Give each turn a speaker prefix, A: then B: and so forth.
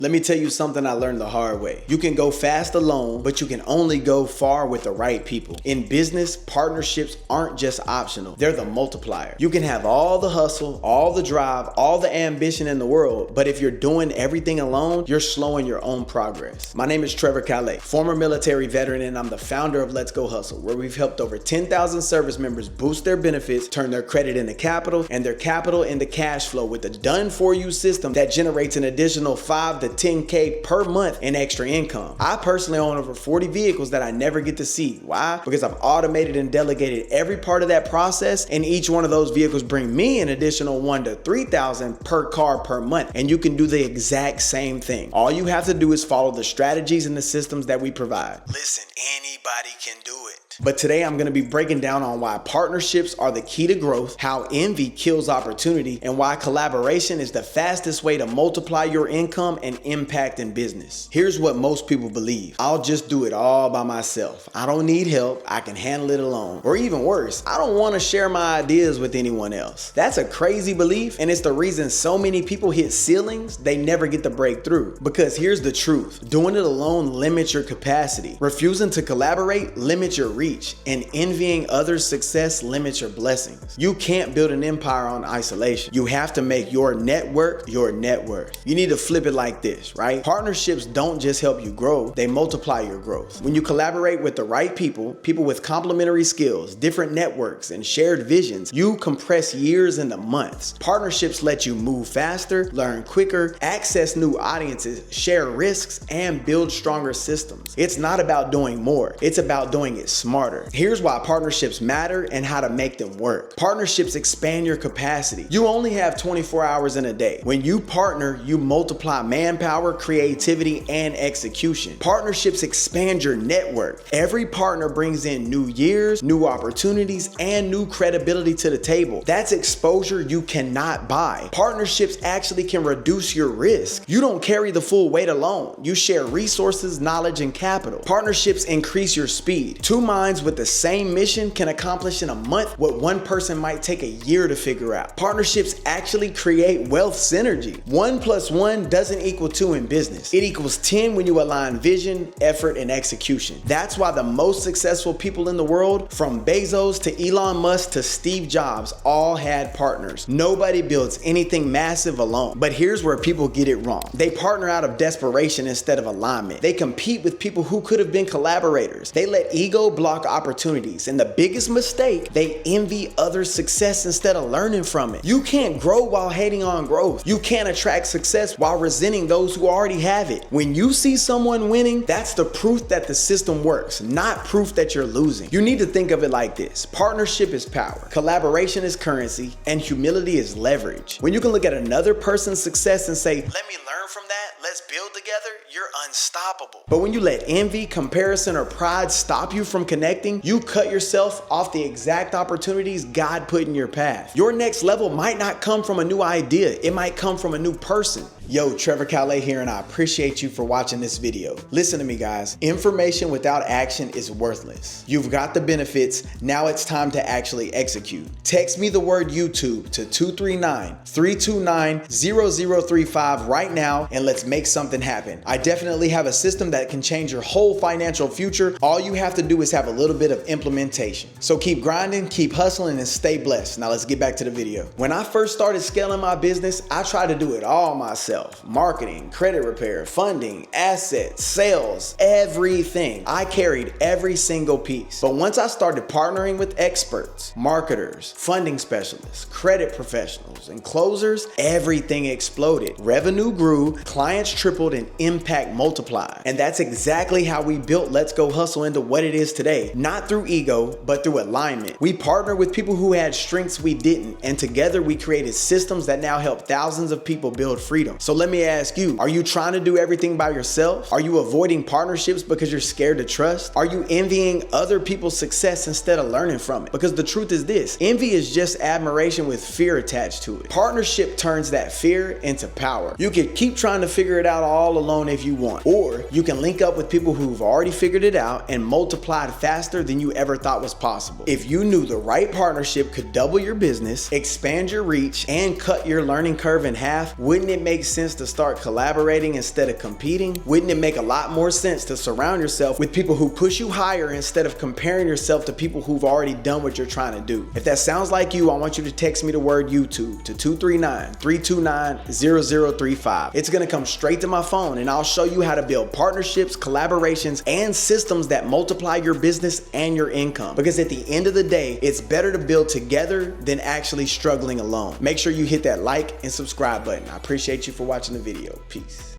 A: Let me tell you something I learned the hard way. You can go fast alone, but you can only go far with the right people. In business, partnerships aren't just optional, they're the multiplier. You can have all the hustle, all the drive, all the ambition in the world, but if you're doing everything alone, you're slowing your own progress. My name is Trevor Calais, former military veteran, and I'm the founder of Let's Go Hustle, where we've helped over 10,000 service members boost their benefits, turn their credit into capital, and their capital into cash flow with a done-for-you system that generates an additional 5 to 10K per month in extra income. I personally own over 40 vehicles that I never get to see. Why? Because I've automated and delegated every part of that process, and each one of those vehicles bring me an additional 1 to 3,000 per car per month, and you can do the exact same thing. All you have to do is follow the strategies and the systems that we provide. Listen, anybody can do it. But today I'm going to be breaking down on why partnerships are the key to growth, how envy kills opportunity, and why collaboration is the fastest way to multiply your income and impact in business. Here's what most people believe. I'll just do it all by myself. I don't need help. I can handle it alone. Or even worse, I don't want to share my ideas with anyone else. That's a crazy belief, and it's the reason so many people hit ceilings they never get to break through. Because here's the truth. Doing it alone limits your capacity. Refusing to collaborate limits your reach. And envying others' success limits your blessings. You can't build an empire on isolation. You have to make your network your net worth. You need to flip it like this, right? Partnerships don't just help you grow, they multiply your growth. When you collaborate with the right people, people with complementary skills, different networks, and shared visions, you compress years into months. Partnerships let you move faster, learn quicker, access new audiences, share risks, and build stronger systems. It's not about doing more, it's about doing it smarter. Here's why partnerships matter and how to make them work. Partnerships expand your capacity. You only have 24 hours in a day. When you partner, you multiply manpower, creativity, and execution. Partnerships expand your network. Every partner brings in new years, new opportunities, and new credibility to the table. That's exposure you cannot buy. Partnerships actually can reduce your risk. You don't carry the full weight alone. You share resources, knowledge, and capital. Partnerships increase your speed. Two minds with the same mission can accomplish in a month what one person might take a year to figure out. Partnerships actually create wealth synergy. 1 + 1 doesn't equal 2 in business. It equals 10 when you align vision, effort, and execution. That's why the most successful people in the world, from Bezos to Elon Musk to Steve Jobs, all had partners. Nobody builds anything massive alone. But here's where people get it wrong. They partner out of desperation instead of alignment. They compete with people who could have been collaborators. They let ego block opportunities, and the biggest mistake, they envy others' success instead of learning from it. You can't grow while hating on growth. You can't attract success while resenting those who already have it. When you see someone winning, that's the proof that the system works, not proof that you're losing. You need to think of it like this. Partnership is power, collaboration is currency, and humility is leverage. When you can look at another person's success and say, let me learn from that, let's build together, you're unstoppable. But when you let envy, comparison, or pride stop you from connecting, you cut yourself off the exact opportunities God put in your path. Your next level might not come from a new idea, it might come from a new person. Yo, Trevor Calais here, and I appreciate you for watching this video. Listen to me, guys. Information without action is worthless. You've got the benefits, now it's time to actually execute. Text me the word YouTube to 239-329-0035 right now, and let's make something happen. I definitely have a system that can change your whole financial future. All you have to do is have a little bit of implementation. So keep grinding, keep hustling, and stay blessed. Now let's get back to the video. When I first started scaling my business, I tried to do it all myself. Marketing, credit repair, funding, assets, sales, everything. I carried every single piece. But once I started partnering with experts, marketers, funding specialists, credit professionals, and closers, everything exploded. Revenue grew, clients tripled, and impact multiplied. And that's exactly how we built Let's Go Hustle into what it is today. Not through ego, but through alignment. We partnered with people who had strengths we didn't, and together we created systems that now help thousands of people build freedom. So let me ask you, are you trying to do everything by yourself? Are you avoiding partnerships because you're scared to trust? Are you envying other people's success instead of learning from it? Because the truth is this, envy is just admiration with fear attached to it. Partnership turns that fear into power. You can keep trying to figure it out all alone if you want, or you can link up with people who've already figured it out and multiplied faster than you ever thought was possible. If you knew the right partnership could double your business, expand your reach, and cut your learning curve in half, wouldn't it make sense to start collaborating instead of competing? Wouldn't it make a lot more sense to surround yourself with people who push you higher instead of comparing yourself to people who've already done what you're trying to do? If that sounds like you, I want you to text me the word YouTube to 239-329-0035. It's gonna come straight to my phone and I'll show you how to build partnerships, collaborations, and systems that multiply your business and your income. Because at the end of the day, it's better to build together than actually struggling alone. Make sure you hit that like and subscribe button. I appreciate you for watching the video. Peace.